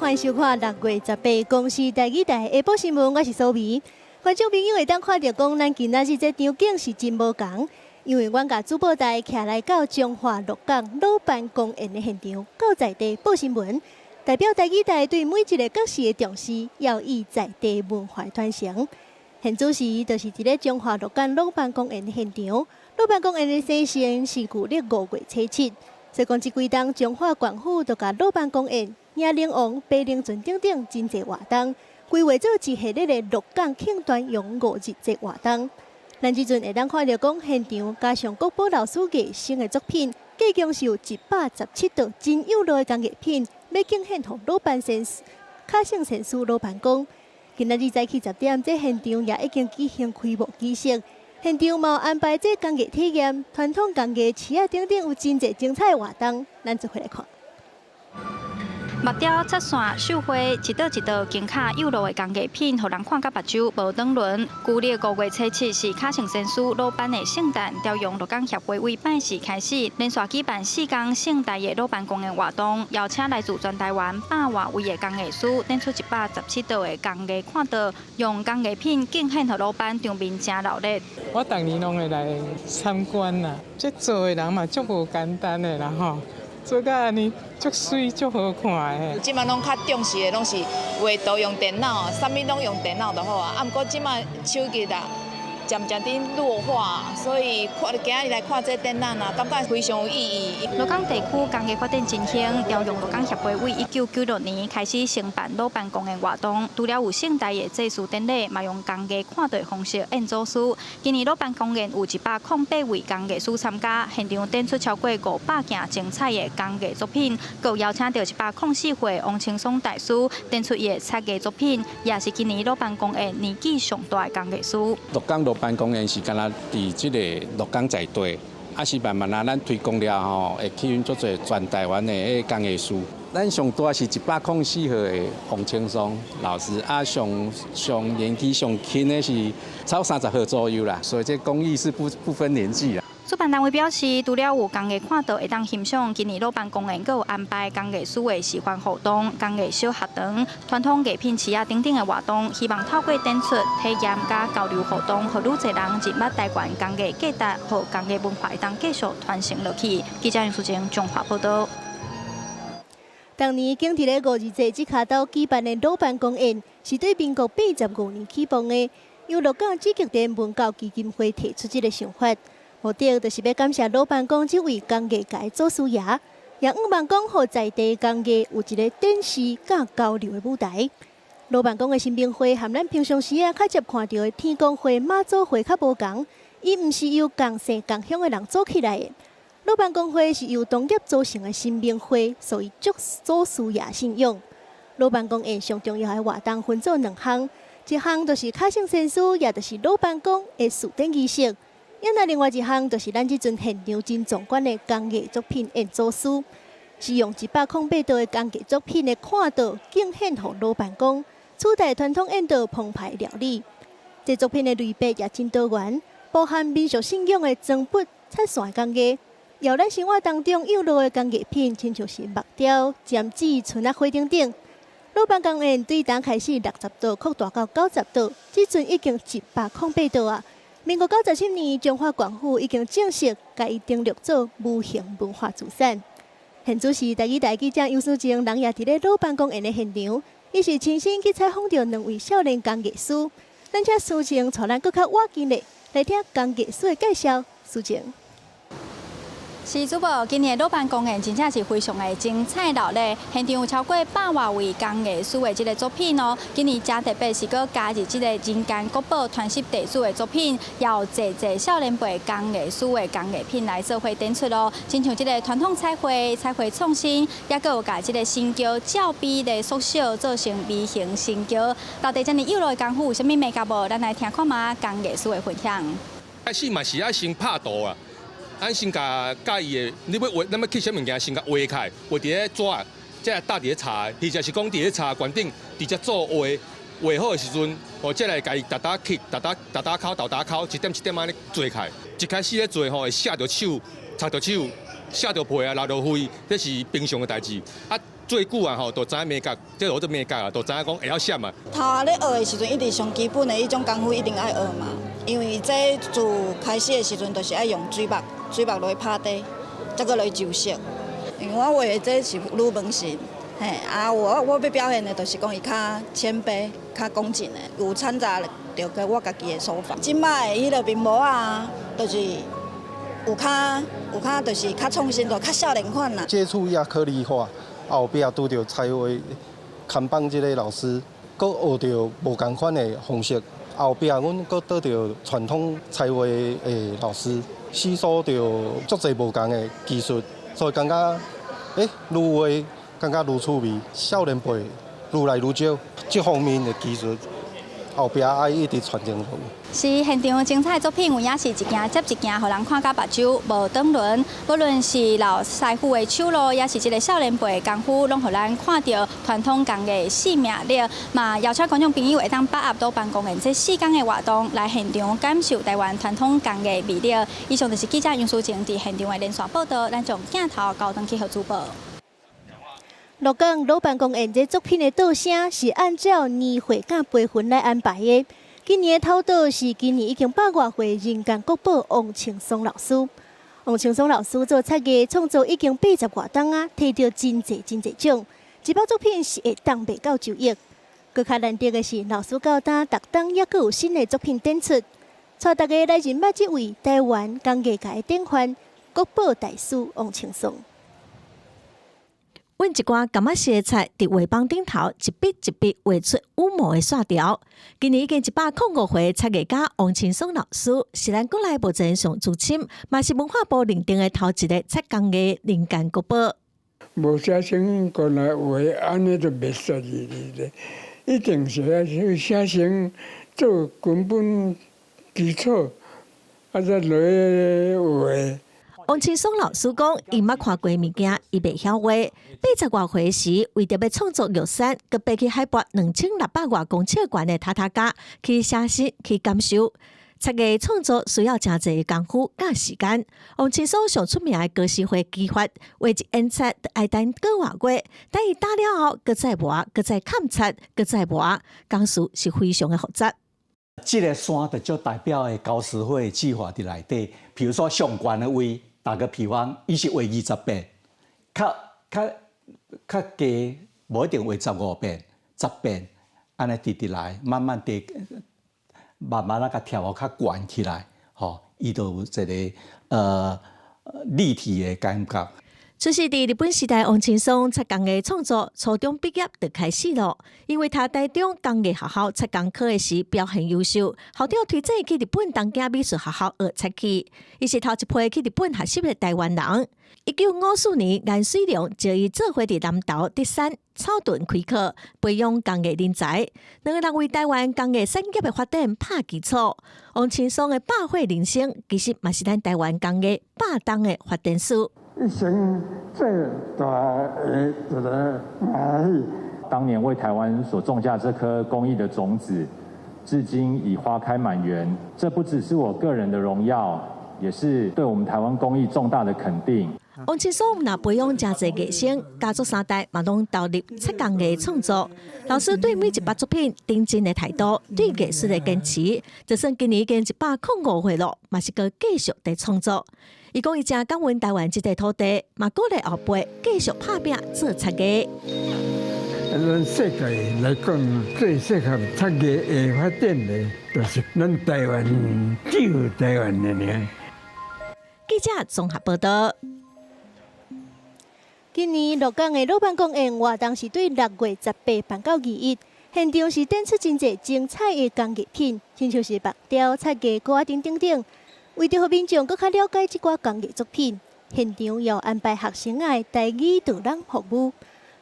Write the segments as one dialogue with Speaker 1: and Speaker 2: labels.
Speaker 1: 歡迎收看6月18公視台語台下晡新聞，我是蘇眉。觀眾朋友會當看到講，咱今仔日這場景是真無同，因為阮甲主播台徛來到中華鹿港老班公園的現場，到在地報新聞，代表台語台對每一個角色的重視，要以在地文化傳承。現主時就是佇咧中華鹿港老班公園的現場，老班公園的生成是舊曆5月初7，所以講這幾天中華縣府就甲老班公園、迎靈王、白靈圳等等真濟活動，規劃做一系列的鹿港慶團用5日節活動。咱即陣會當看到講現場加上國寶老師藝新的作品，計共是有117道真有路的工藝品，要敬獻予老班先師、卡聖先師老班公。今仔日早起10點，這現場也已經舉行開幕儀式。現場嘛有安排這工藝體驗、傳統工藝瓷啊等等，有真濟精彩的活動，咱做伙來看。
Speaker 2: 木雕、插線、繡花，一道一道金卡有路的工藝品，互人看甲目睭無轉輪。舊曆5月初7是卡聖先師老班的聖誕，調用鹿港協會為拜時開始，連續舉辦4天盛大的老班公園活動，邀請來自全台灣100多位的工藝師，展出117道的工藝看道，用工藝品敬獻予老班，場面真熱鬧。
Speaker 3: 我逐年攏會來參觀啦，這做的人嘛足無簡單的啦吼。做甲安尼足水足好看的。
Speaker 4: 即馬攏較重視的攏是畫圖用電腦，啥物攏用電腦就好啊。啊，毋過即馬手藝啦，漸漸地弱化，所以今日來看這展覽啊，感覺非常有意義。
Speaker 2: 鹿港地區工藝發展振興，調用鹿港協會為1996年開始承辦老班公園活動，除了有盛大的祭祀典禮，嘛用工藝看道方式演祖師。今年老班公園有108位工藝師參加，現場展出超過500件精彩的工藝作品，更邀請到104歲王清松大師展出伊的漆藝作品，也是今年老班公園年紀上大的工藝師。
Speaker 5: 鹿港老班公園是敢若佇即個鹿港在地，啊是慢慢咱推廣了吼，會吸引足儕全台灣的工藝師。咱上大是104歲的王清松老師，啊上年紀上輕的是超30歲左右啦，所以這工藝是不分年紀啦。
Speaker 2: 主辦單位表示，除了有工藝看道會當欣賞，今年老班公園閣有安排工藝師的示範活動、工藝小學堂、傳統藝品瓷啊等等的活動，希望透過展出、體驗加交流活動，讓愈儕人認捌台灣工藝價值和工藝文化會當繼續傳承落去。記者楊淑靜綜合報道。
Speaker 1: 當年經佇咧5日節這卡島舉辦的老班公園，是對民國85年啟動的，由鹿港積極電文教基金會提出這個想法。目的就是要感謝老班公這位工藝界祖師爺，也希望講互在地工藝有一個展示甲交流的舞台。老班公的新兵會和咱平常時較接看到的天公會、媽祖會較無同，伊毋是由共姓共鄉的人組起來的。老班公會是由農業組成的新兵會，所以足祖師爺信仰。老班公園上重要的活動分做2項，一項就是卡聖先師，也就是老班公的賜典儀式。另外一項就是咱即陣現場真壯觀的工藝作品演祖師，是用108道的工藝作品的看道敬獻予老班公，取代傳統演道澎湃料理。這作品的類別也真多元，包含民俗信仰的裝筆、插線工藝，由咱生活當中有路的工藝品，親像是木雕、剪紙、春仔花等等。老班公園對當開始60道擴大到90道，即陣已經108道啊。民國97年，中華縣府已經正式甲伊登錄做無形文化資產。現主時台語台記者楊淑靜人也佇咧老班公園的現場，伊是親身去採訪到2位少年工藝師。咱請淑靜帶咱更較挖近咧來聽工藝師的介紹。淑靜。
Speaker 2: 是主播，今年老班公園真正是非常的精彩熱鬧，現場有超過100多位工藝師的這個作品哦。今年真特別是閣加入這個人間國寶傳習地主的作品，也有儕少年輩工藝師的工藝品來做伙展出咯。親像這個傳統彩繪、彩繪創新，也閣有甲這個神轎照壁的縮小做成微型神轎。到底這麼有路的功夫有啥物眉角無？咱來聽看嘛工藝師的分享。
Speaker 6: 開始嘛是愛先拍圖啊。咱先甲伊的，你要畫，咱要去啥物件，先甲畫開，畫佇咧紙，再來搭佇咧茶，或者是講佇咧茶懸頂，直接做畫，畫好的時陣，再來甲伊打刻，打敲，一點一點安尼做開。一開始咧做吼，會寫着手，擦着手，寫着皮啊，流着血，這是平常的代誌。啊，最久啊吼，都知影美角，即我做美角啊，都知影講會曉閃啊。
Speaker 7: 頭下咧學的時陣，一直上基本的迄種功夫一定愛學嘛，因為這自開始的時陣，就是愛用水墨落去拍底，再個來就色。因為我畫的這是女文型，嘿啊，我要表現的，就是講伊較謙卑、較恭敬的，有摻雜着個我家己的手法。即擺迄個面膜啊，就是有較就是較創新，就較少年款啦。
Speaker 8: 接觸亞克力畫，後壁拄着彩繪看板這個老師，佫學着無共款的方式。後壁阮佫倒着傳統彩繪的老師，吸收着足儕無共的技術，所以感覺愈畫感覺愈趣味。少年輩愈來愈少，這方面的技術後壁愛一直傳承落去。
Speaker 2: 是現場精彩作品，有影是一件接一件，互人看甲目睭無轉輪。無論是老師傅的手路，也是一個少年輩的功夫，攏互咱看到傳統工藝細命力。嘛，邀請觀眾朋友會當把握倒辦公園這4天的活動，來現場感受台灣傳統工藝魅力。以上就是記者楊淑晴佇現場的連線報道，咱將鏡頭交轉去予主播。
Speaker 1: 鹿港老辦公園這作品的導聲是按照年歲甲輩分來安排的。今年的頭導是今年已經100多歲人間國寶王青松老師。王青松老師做插藝創作已經80多檔啊，摕到真濟獎。一部作品是會當賣到9億。更較難得的是，老師到呾逐檔也閣有新的作品展出，帶大家來認捌這位台灣工藝界的典範國寶大師王青松。
Speaker 9: 阮一寡柑仔色的菜佇畫板頂頭一筆一筆畫出羽毛的線條。今年已經105歲插藝家王青松老師，是咱國內目前上資深，嘛是文化部認定的頭一個插工藝人間國寶。
Speaker 10: 無寫成國內畫，安尼就袂適宜咧，一定是要寫成做根本基礎，再來畫。
Speaker 9: 王青松老師講，伊捌看過物件，伊袂曉畫。80多歲時，為着要創作玉山，佮爬去海拔2600多公尺懸的塔塔加去寫實去感受。插藝創作需要真濟功夫甲時間。王青松上出名的高詩畫技法，畫一煙漆愛等個外月，等伊打了後，佮再磨，佮再砍漆，佮再磨，工序是非常的複雜。
Speaker 11: 這個山就代表的高詩畫技法佇內底，譬如說上懸的位。打個比方，伊是畫20遍，較低，無一定畫15遍、10遍，安尼直來，慢慢地，慢慢甲調較懸起來，吼，伊就有一個立體的感覺。
Speaker 9: 出世佇日本時代，王青松插工藝創作初中畢業就開始了。因為他台中工藝學校插工科的時表現優秀，校長推薦去日本東京美術學校學插器。伊是頭一批去日本學習的台灣人。1954年，顏水龍招伊做伙佇南投德山草屯開課，培養工藝人才。兩個人為台灣工藝產業的發展打基礎。王青松的百歲人生，其實嘛是咱台灣工藝100檔的發展史。
Speaker 10: 一生最大的一個歡喜。
Speaker 12: 當年為台灣所種下這顆工藝的種子，至今已花開滿園。這不只是我個人的榮耀，也是對我們台灣工藝重大的肯定。
Speaker 9: 王青松若培養真濟藝生，家族3代嘛攏投入插工藝創作。老師對每一部作品認真的態度，對藝術的堅持，就算今年已經105歲了，嘛是閣繼續在創作。伊講伊真感恩台灣這塊土地，嘛鼓勵後輩繼續打拼做插藝。
Speaker 10: 咱世界來講，最適合插藝的發展的，就是咱台灣，只有台灣的爾。
Speaker 9: 記者綜合報道。
Speaker 1: 今年鹿港的老辦公園活動是對6月18辦到21，現場是展出真濟精彩的工藝品，親像是木雕、插藝、鼓仔等等。為着讓民眾更加了解這掛工藝作品，現場又安排學生的台語導覽服務，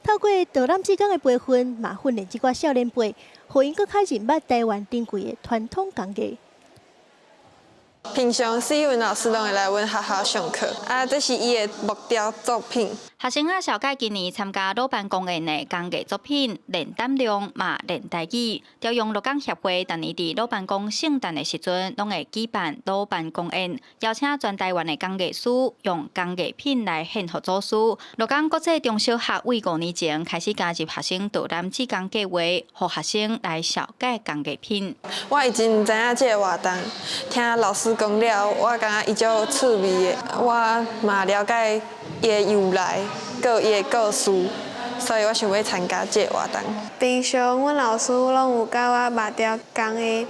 Speaker 1: 透過導覽之間的培訓，嘛訓練這掛少年輩，讓因更加認捌台灣珍貴的傳統工藝。
Speaker 13: 平常史文老師攏會來阮學校上課，這是伊的木雕作品。
Speaker 2: 學生啊，小解今年參加老班公演的工藝作品，練膽量嘛練台語。朝陽鹿港協會逐年佇老班公聖誕的時陣，攏會舉辦老班公演，邀請全台灣的工藝師用工藝品來獻給祖師。鹿港國際中小學為5年前開始加入學生導覽志工計劃，讓學生來小解工藝品。
Speaker 13: 我以前唔知影這個活動，聽老師講了，我感覺伊足趣味的，我嘛了解伊的由來，佮伊的故事，所以我想要參加這個活動。
Speaker 14: 平常阮老師攏有教我木雕工藝，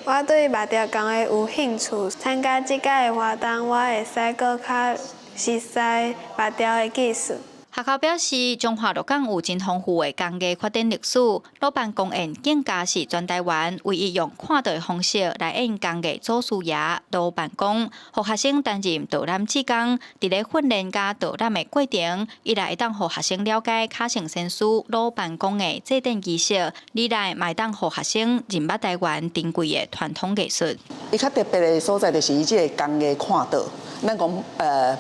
Speaker 14: 我對木雕工藝有興趣。參加這屆的活動，我會使閣較熟悉木雕的技術。
Speaker 2: 學校表示，中華鹿港有真豐富的工藝發展歷史，老班公演更加是全台灣唯一用看到的方式來演工藝祖師爺老班公，讓學生擔任導覽志工。佇咧訓練甲導覽的過程，一來會當讓學生了解卡城先師老班公的祭典儀式，二來嘛會當讓學生認捌台灣珍貴的傳統藝術。
Speaker 15: 伊較特別的所在就是伊這個工藝看到，咱講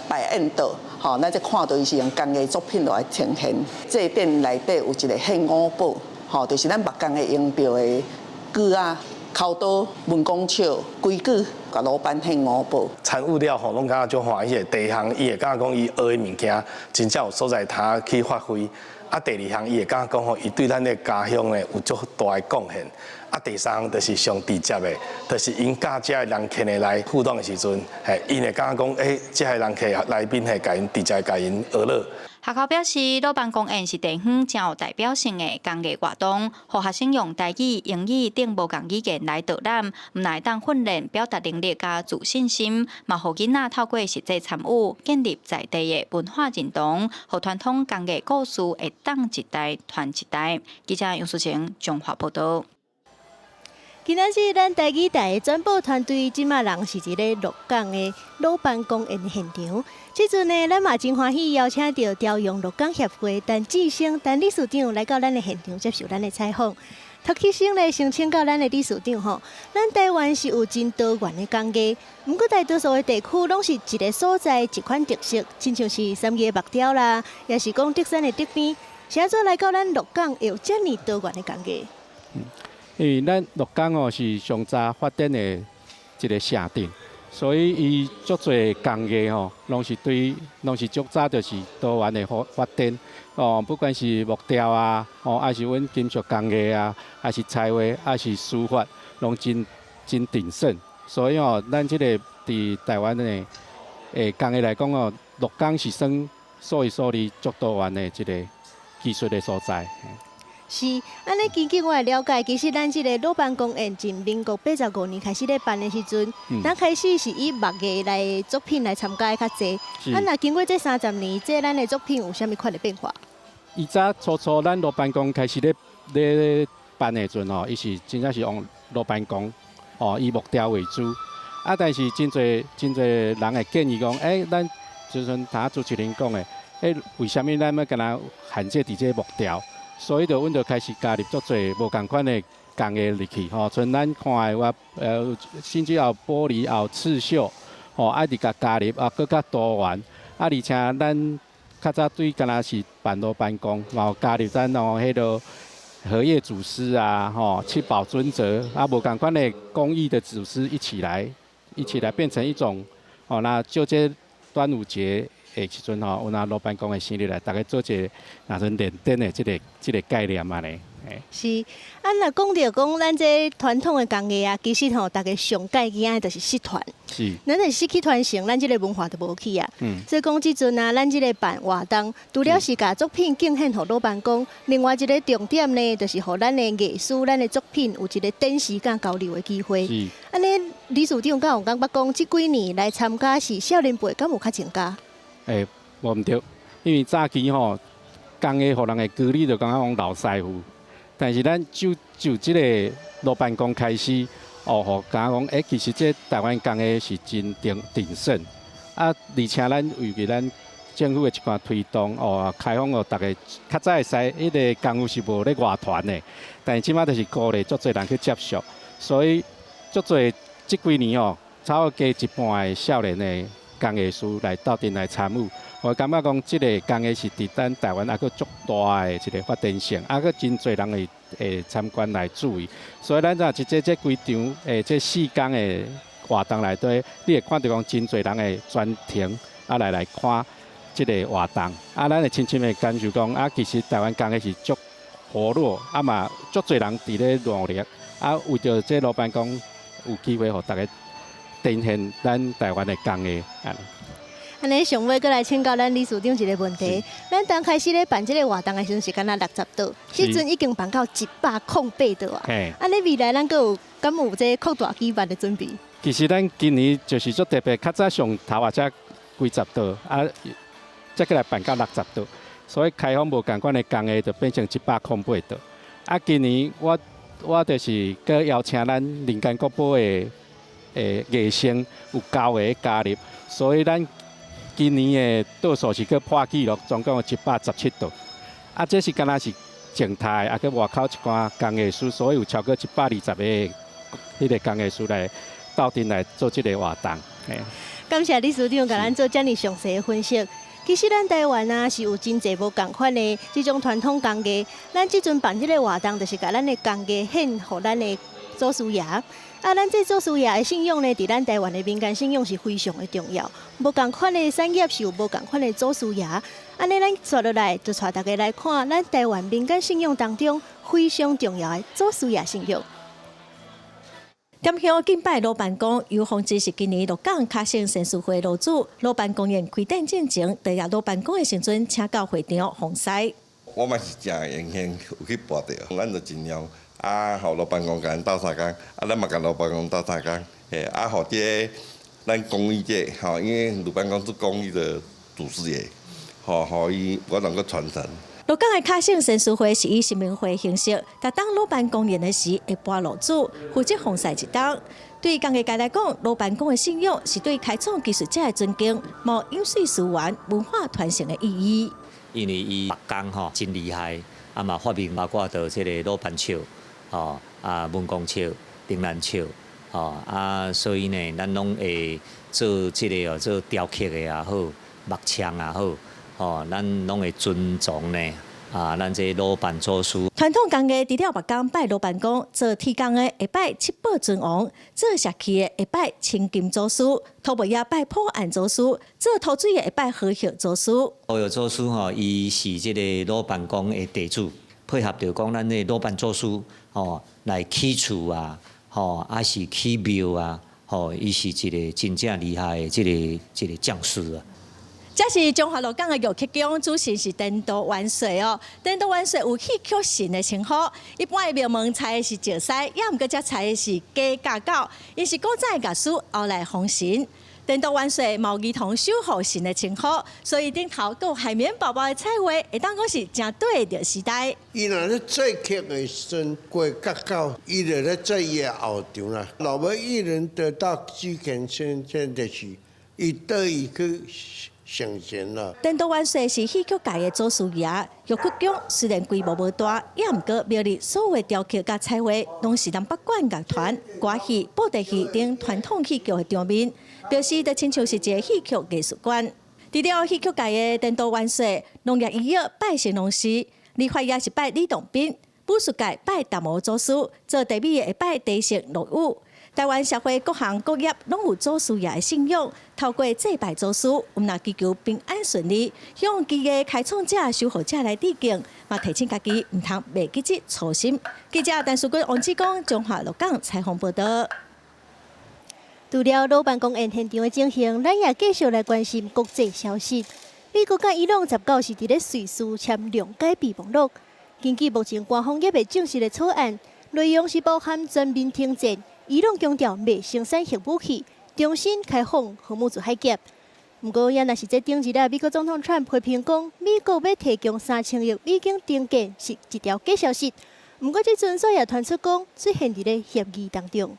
Speaker 15: 擺演到。吼，咱這看到伊是用工藝作品來呈現。祭典內底有一個獻五寶，吼，就是咱木工的用到的鋸啊、鉤刀、文公尺、規矩，甲老板獻五寶。
Speaker 16: 參與了吼，攏感覺足歡喜。第一項，伊會感覺講伊學的物件真正有所在，他去發揮。啊，第二項，伊會感覺講吼，伊對咱的家鄉呢有足大的貢獻。啊，第三項就是上直接的，就是因甲這人客的來互動的時陣，因會感覺講，這個人客來賓係甲因直接甲因學樂。
Speaker 2: 學校表示，老班公演是地方真有代表性的工藝活動，讓學生用台語、英語等無共語言來導覽，唔來當訓練表達能力加自信心，嘛讓囡仔透過實際參與，建立在地的文化認同，讓傳統工藝故事會當一代傳一代。記者楊淑晴綜合報道。
Speaker 1: 今仔日咱台語台的轉播團隊即馬人是一個鹿港的老班公演現場。即陣呢，咱嘛真歡喜邀請到朝陽鹿港協會陳志升陳理事長來到咱的現場接受咱的採訪。頭起先呢，先請教咱的理事長吼，咱台灣是有真多元的工藝，毋過大多數的地區攏是一個所在一款特色，親像是三葉木雕啦，也是講德山的竹編，是安怎來到咱鹿港會有遮爾多元的工藝？
Speaker 5: 因為咱鹿港哦是上早發展的一個城鎮，所以伊足儕工藝吼，攏是足早就是多元的發展哦，不管是木雕啊，哦，還是阮金屬工藝啊，還是彩畫，還是書法，攏真鼎盛。所以哦，咱這個佇台灣的工藝來講哦，鹿港是算數一數二足多元的一個技術的所在。
Speaker 1: 是，安尼根據我的了解，其實咱這個老班公演從民國85年開始咧辦的時陣，咱開始是以木藝來作品來參加的較濟。啊，那經過這30年，這咱的作品有啥物款的變化？
Speaker 5: 以早初咱老班公開始咧辦的陣哦，伊是真正是用老班公哦以木雕為主。啊，但是真濟人會建議講，咱就像他主持人講的，為什麼咱要跟他限制佇這木雕？所以就阮就開始加入足儕無共款的工藝入去，吼，像咱看的我甚至有玻璃，也有刺繡，吼，啊，佇甲加入啊，佫較多元，啊，而且咱較早對敢若是辦老班公，然後加入咱哦迄個荷葉祖師啊，吼，七寶尊者啊，無共款的工藝的祖師一起來變成一種，哦，那就這端午節。時陣吼，有老班公的生日來，大家做一個那陣練燈的這個概念啊咧。
Speaker 1: 是，啊，若講到講咱這傳統的工藝啊，其實吼，大家上介驚的就是失傳。
Speaker 5: 是。
Speaker 1: 咱若失去傳承，咱這個文化就無去啊。所以講即陣啊，咱這個辦活動，除了是把作品敬獻給老班公，另外一個重點呢，就是互咱的藝術、咱的作品有一個展示甲交流的機會。是。安尼，理事長敢有感覺講，這幾年來參加是少年輩，敢有較增加？
Speaker 5: 無毋對，因為早期吼，工藝互人的舉例就感覺講老師傅，但是咱就這個老班公開始，哦，互感覺講，其實這台灣工藝是真鼎盛，啊，而且咱為咱政府的一寡推動，哦，開放互大家較早會使，迄個功夫是無咧外傳的，但是即馬就是鼓勵足儕人去接觸，所以足儕這幾年哦。差不多加一半的少年的工藝師來鬥陣來參與。我感覺講，這個工藝是佇咱台灣還佫足大的一個發展性，還佫真濟人會參觀來注意。所以咱若這規場這4天的活動內底，你會看到講真濟人會專程來看這個活動。咱會深深的感受講，其實台灣工藝是足活絡，嘛足濟人佇咧努力。為着這老闆講有機會，互大家展現咱台灣的工藝。
Speaker 1: 安尼上尾，閣來請教咱理事長一個問題：咱剛開始咧辦這個活動的時陣是敢若60桌，時陣已經辦到108桌啊！安尼未來咱閣敢有這擴大舉辦的準備？
Speaker 5: 其實咱今年就是足特別，較早上頭或者幾十桌，再過來辦到60桌，所以開放無共款的工藝就變成108桌。今年我就是閣邀請咱林間國寶的藝生有9個加入，所以咱今年的桌數是閣破紀錄，總共有117桌。這是敢若是靜態，閣外口一寡工藝師，所以有超過120個迄個工藝師來鬥陣來做這個活動。
Speaker 1: 感謝理事長甲咱做遮爾詳細的分析。其實咱台灣啊是有真濟無共款的這種傳統工藝，咱即陣辦這個活動，就是甲咱的工藝獻予咱的祖師爺。咱這祖師爺的信仰呢，佇咱台灣的民間信仰是非常的重要。無共款的產業是有無共款的祖師爺。安尼咱接落來就帶大家來看咱台灣民間信仰當中非常重要的祖師爺信仰。
Speaker 9: 點響敬拜老辦公，由洪志是今年鹿港卡省神事會老主，老辦公園開展進前，第二老辦公的時陣，請到會長洪師。
Speaker 17: 我嘛是真榮幸有去跋到，咱就盡量互老辦公甲咱鬥相共，咱嘛甲老辦公鬥相共，互這咱公益這因為老辦公是公益的祖師爺，互伊我能夠傳承。
Speaker 9: 鹿港的卡省神事會是以神明會形式，但當老辦公年的時會搬老主，負責奉祀一檔。對工藝界來講，老辦公的信仰是對開創技術者的尊敬，無飲水思源、文化傳承的意義。
Speaker 18: 因為伊木工真厲害，嘛發明包括到這個老板手，文公手、丁蘭手，所以呢，咱攏會做這個做雕刻的也好，木槍也好，咱攏會尊重呢。咱這老辦祖師。
Speaker 9: 傳統工藝除了木工拜老辦公，做鐵工的會拜七寶尊王，做石器的會拜青金祖師，土木業拜破案祖師，做土水的會拜和合祖師。
Speaker 18: 和合祖師伊是這個老辦公的地主，配合着講咱的老辦祖師來起厝啊，是起廟啊，伊是一個真正厲害的這個匠師啊。
Speaker 9: 這是中華鹿港的玉器匠，主神是天道元帥哦。天道元帥有戲曲神的稱號，一般的廟門採的是石獅，也毋過只採的是雞甲狗，伊是古早的樂師後來封神。天道元帥毛兒童守護神的稱號，所以頂頭有海綿寶寶的彩繪，會當講是正對着時代。
Speaker 19: 伊若咧做劇的時陣，雞甲狗，伊就咧做伊的後場啦。老母一人得到居權先生的是，伊得伊去。成仙啦！天道元帥
Speaker 9: 是戲曲界的祖師爺，玉曲匠雖然規模無大，也毋過廟裡所有雕刻甲彩繪，攏是咱北管樂團、歌戲、布袋戲等傳統戲劇的場面，表示就親像是一個戲劇藝術館。除了戲曲界的天道元帥，農業醫藥拜神農氏，理髮業是拜李洞賓，武術界拜達摩祖師，做地米的會拜地神羅武。台灣社會各行各業攏有祖師爺的信仰，透過祭拜祖師，我們祈求平安順利，向基業開創者、守護者來致敬，嘛提醒家己唔通忘記這初心。記者陳淑君、王志剛，中華鹿港採訪報道。
Speaker 1: 除了老辦公園現場的情形，咱也繼續來關心國際消息。美國甲伊朗19是佇咧瑞士簽諒解備忘錄，根據目前官方也未證實的草案，內容是包含全面停戰。伊朗強調未生產核武器，重新開放荷姆茲海峽。不過，也若是這頂日美國總統川普批評講，美國要提供3000億美金定價是一條假消息。不過，這陣所也傳出講出現佇咧協議當中。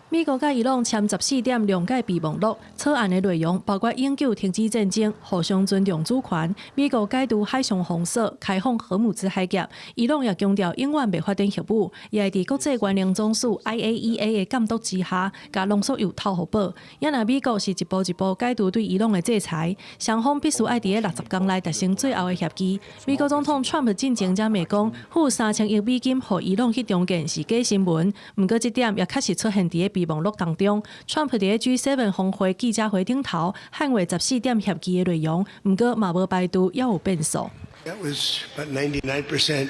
Speaker 20: 美國甲伊朗簽14點諒解備忘錄，草案的內容包括永久停止戰爭、互相尊重主權、美國解除海上封鎖、開放荷姆茲海峽。伊朗也強調永遠袂發展核武，也會佇國際原能總署 IAEA 的監督之下，甲濃縮鈾透互保。也若美國是一步一步解除對伊朗的制裁，雙方必須愛佇個60天內達成最後的協議。美國總統 Trump 進前才罵講，付3000億美金予伊朗去中建是假新聞。不過，這點也確實出現佇個備忘錄當中。Trump 佇個 G7 峰會記者會頂頭捍衛14點協議的內容，不過嘛無排除也有變數。
Speaker 21: That was about 99%.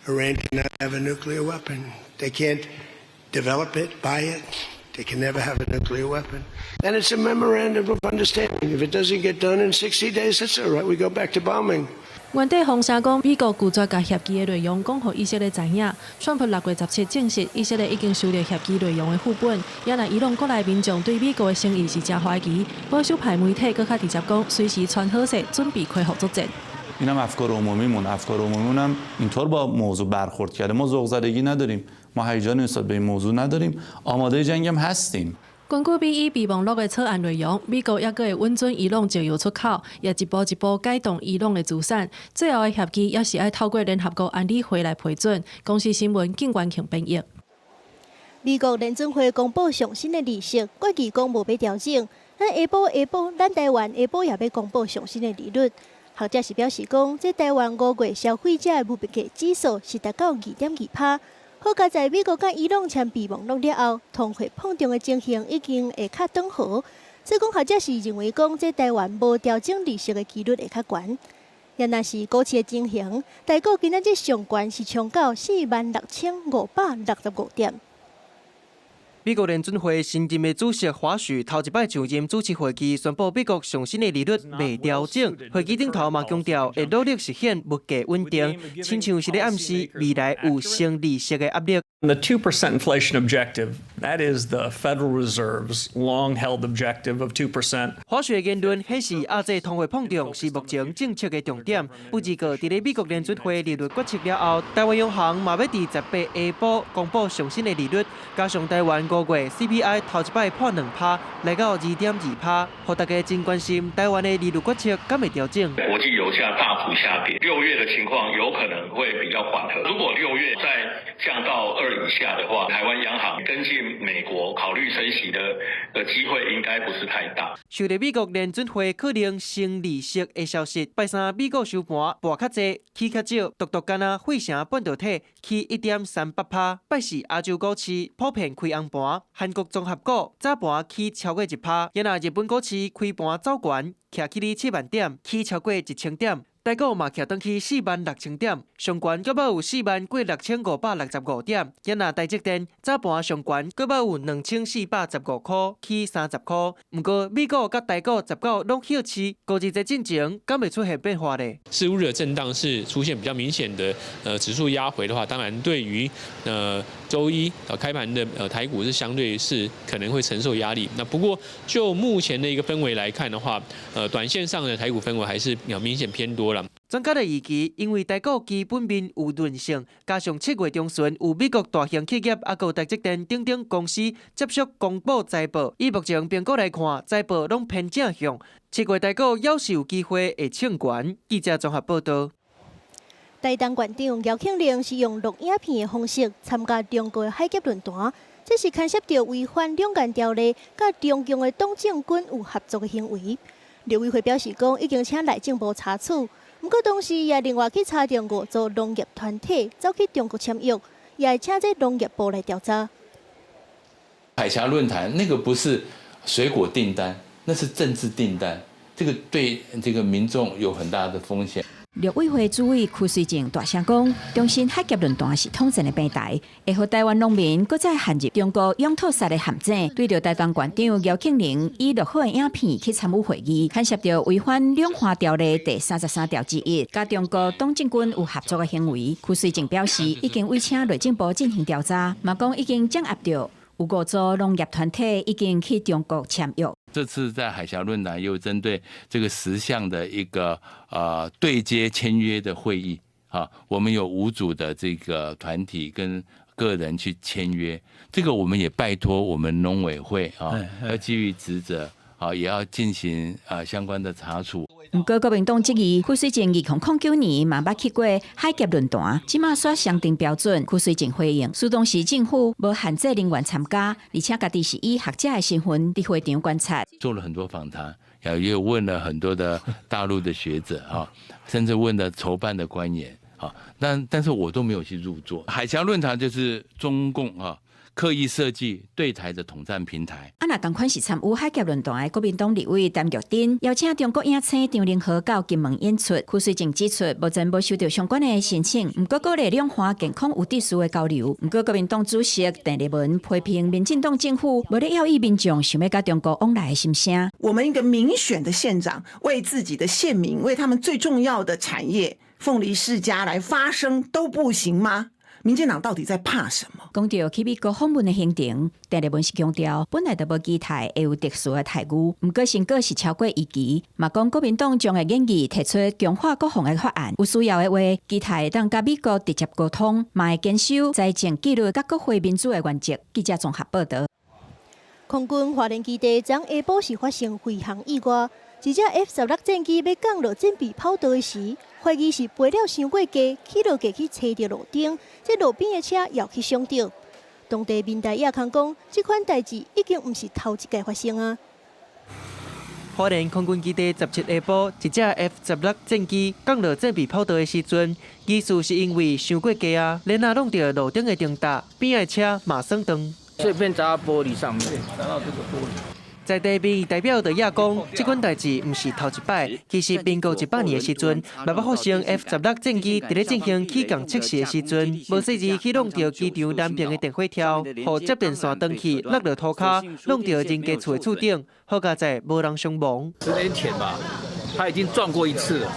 Speaker 21: Iran cannot have a nuclear weapon. They can't develop it, buy it. They can never have a nuclear weapon. And it's a memorandum of understanding. If it doesn't get done in 60 days, that's all right. We go back to bombing.
Speaker 20: 原底風聲講美國拒絕甲協議的內容講予以色列知影。川普6月17證實以色列已經收到協議內容的副本。也若伊朗國內民眾對美國的誠意是真懷疑，保守派媒體更加直接講，隨時傳好勢，準備開火作戰。
Speaker 22: اینم افکار عمومیمون هم اینطور با موضوع برخورد کرده. ما ذوق‌زدگی نداریم، ما هیجان نسبت به این موضوع نداریم، آماده جنگ هم هستیم.
Speaker 20: 根據美伊備忘錄的草案內容，美國也會允准伊朗石油出口，也一步一步改動伊朗的資產。最後的協議也是要透過聯合國安理會來批准。公司新聞景冠瓊編譯。
Speaker 1: 美國聯準會公布上新的利息，預計講無要調整。咱下晡，咱台灣下晡也要公布上新的利率。學者是表示講，這台灣5月消費者的物價指數是達到2.2%。好加在美國甲伊朗簽備忘錄了後，通貨膨脹的情形已經會較緩和。所以講學者是認為講，這台灣無調整利息的幾率會較懸。也若是股市的情形，台股今仔日上懸是衝到46,565點。
Speaker 23: 美國聯準會新任的主席華許頭一擺上任主持會議，宣布美國上新的利率未調整。會議頂頭嘛強調會努力實現物價穩定，親像是咧暗示未來有升利息的壓力。
Speaker 24: The 2% inflation objective, that is the Federal Reserve's long-held objective of 2%.
Speaker 23: 華許的言論顯示，亞洲通貨膨脹是目前政策的重點。不過，在咧美國聯準會利率決策了後，台灣央行嘛要佇18下晡公布上新的利率，加上台灣5月 CPI 頭一擺破2%，來到2.2%，讓大家真關心台灣的利率決策敢會調整。
Speaker 25: 國際油價大幅下跌，6月的情況有可能會比較緩和。如果6月再降到2以下的話，台灣央行跟進美國考慮升息的機會應該不是太大。
Speaker 23: 受到美國聯準會可能升利息的消息，拜三美國收盤跌較濟，起較少，獨干那費城半導體起 1.38%。拜四亞洲股市普遍開紅盤，韓國綜合股早盤起超過1%，也若日本股市開盤走懸，徛起哩7萬點，起超過1000點。台股嘛徛轉去46000點，上懸閣要有46565點。也若台積電早盤上懸閣要有2415塊，起30塊。不過美股甲台股19攏休市，股市在進前敢會出現變化呢？15日的震盪是出現比較明顯的指數壓回的話，當然對於週一開盤的台股是相對是可能會承受壓力。那不過就目前的一個氛圍來看的話，短線上的台股氛圍還是明顯偏多。專家的預期，因為台股基本面有韌性，加上7月中旬有美國大型企業還有台積電等等公司接續公布財報，以目前評估來看，財報攏偏正向。7月台股還是有機會會衝懸。記者綜合報道。
Speaker 1: 台東縣長姚慶玲是用錄影片的方式參加中國的海峽論壇，這是牽涉到違反兩岸條例，甲中共的黨政軍有合作的行為。陸委會表示講，已經請內政部查處。不過，同時也另外去查到5組農業團體走去中國簽約，也請這農業部來調查。
Speaker 26: 海峽論壇那個不是水果訂單，那是政治訂單，這個對這個民眾有很大的風險。
Speaker 27: 陸委會主委邱水淨大聲講，中心海峽論壇是統戰的平台，會讓台灣農民擱再陷入中國養兔殺的陷阱。對着台東縣長姚慶玲以錄好的影片去參與會議，牽涉到違反兩岸條例第33條之一，甲中國黨政軍有合作的行為。邱水淨表示，已經委請內政部進行調查，嘛講已經掌握到有5組農業團體已經去中國簽約。
Speaker 26: 這次在海峽論壇又針對這個10項的一個對接簽約的會議，我們有5組的這個團體跟個人去簽約。這個我們也拜託我們農委會啊，要基於職責啊，也要進行相關的查處。
Speaker 27: 不過國民黨質疑，邱水正2009年嘛捌去過海峽論壇，即馬煞商定標準。邱水正回應，蘇當時政府無限制人員參加，而且家己是以學者的身份佇會場觀察。
Speaker 26: 做了很多訪談，也有問了很多的大陸的學者啊，甚至問了籌辦的官員啊，但是我都沒有去入座。海峽論壇就是中共啊刻意設計對台的統戰平台。
Speaker 27: 那同款是參與海峽論壇的國民黨立委陳玉珍，邀請中國影星張凌和到金門演出。邱水正指出，目前無收到相關的申請，不過鼓勵兩岸健康有秩序的交流。不過國民黨主席鄧麗文批評民進黨政府無咧要依民眾想要甲中國往來的心聲。
Speaker 3: 我們一個民選的縣長為自己的縣民，為他們最重要的產業鳳梨世家來發聲都不行嗎？民進黨到底在怕什麼？
Speaker 27: 講到去美國訪問的行程，鄧麗文是強調，本來就無機台會有特殊的待遇，不過成果是超過預期。嘛講國民黨將會研議提出強化國防的法案，有需要的話，機台當甲美國直接溝通，嘛會堅守財政紀律、甲國會民主的原則。記者綜合報道。
Speaker 1: 空軍花蓮基地昨下晡時發生飛航意外，一隻 F-16戰機要降落戰備跑道時，懷疑是飛了傷過低，起落架去踩到路頂，這路邊的車又去傷到。當地民代亞康講，這款代誌已經唔是頭一屆發生啊。
Speaker 23: 花蓮空軍基地17下晡，一隻 F-16戰機降落戰備跑道的時陣，疑似是因為傷過低啊，然後弄到路頂的燈塔，邊的車馬上燈。
Speaker 4: 碎片砸到玻璃上面，砸到這個玻璃。
Speaker 23: 在地民意代表就亞講，這款代誌唔是頭一擺。其實民國18年的時陣，嘛捌發生 F-16戰機佇咧進行起降測試的時陣，無細緻去弄到機場南邊的電火條，互接電線斷去，落落土骹，弄到人家厝的厝頂，好佳在無人傷亡。
Speaker 4: 10年前吧，他已經撞過一次了。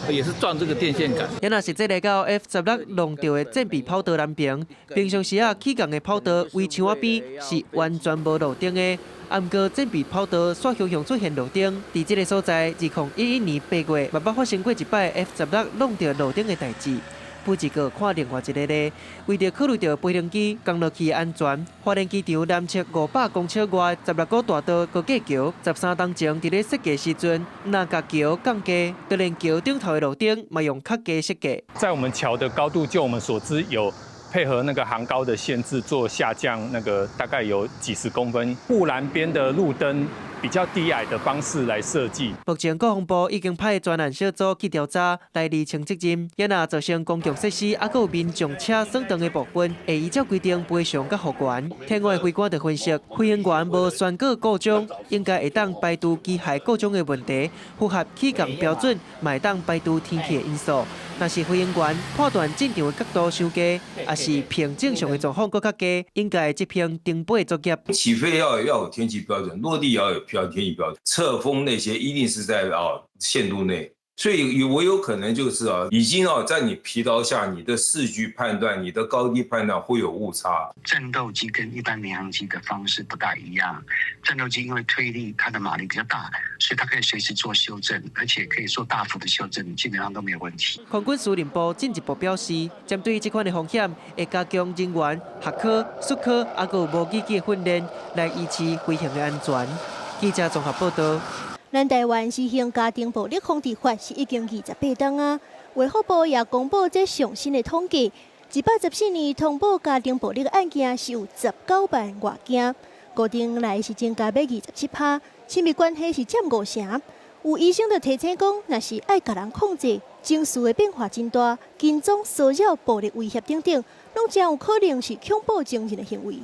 Speaker 4: 也是撞這個電線桿。
Speaker 23: 也若是這個到 F-16弄到的戰備跑道南邊，平常時起降的跑道圍牆仔邊是完全無路燈的。不過戰備跑道煞常常出現路燈，在這個所在，2011年8月，嘛捌發生過一擺 F-16弄到路燈的代誌。不一個看另外一個咧，為着考慮到飛行機降落去安全，花蓮機場南側500公尺外16個大道高架橋，13當前佇咧設計時陣，那甲橋降低，就連橋頂頭的路燈嘛用較低設計。
Speaker 6: 在我們橋的高度，就我們所知有配合那個航高的限制做下降，那個大概有幾十公分，護欄邊的路燈比較低矮的方式來設計。
Speaker 23: 目前國防部已經派專案小組去調查，來釐清責任。也若造成公共設施，還有民眾車損傷的部分，會依照規定賠償甲復原。天外飛官就分析，飛行員無宣告故障，應該會當排除機械故障的問題，符合起降標準，嘛會當排除天氣的因素。若是飛行員判斷進場的角度傷低，也是憑正常的狀況更較低，應該執行停飛作業。
Speaker 7: 起飛要有天氣標準，落地也要有天氣標準，側風那些一定是在限度內。所以我有可能就是已經在你疲勞下，你的視距判斷、你的高低判斷會有誤差。
Speaker 8: 戰鬥機跟一般民航機的方式不大一樣，戰鬥機因為推力它的馬力比較大，所以它可以隨時做修正，而且可以做大幅的修正，基本上都沒有問題。
Speaker 23: 空軍司令部進一步表示，針對這款的風險，會加強人員學科、術科，還有無機機的訓練，來維持飛行的安全。記者綜合報道。
Speaker 1: 咱台灣施行家庭暴力防治法是已經28天啊，衛福部也公布這上新的統計，114年通報家庭暴力的案件是有19萬外件，固定來是增加要27%，親密關係是佔5成。有醫生就提醒講，若是愛甲人控制，情緒的變化真大，緊張、騷擾、暴力威脅等等，攏真有可能是恐怖情人的行為。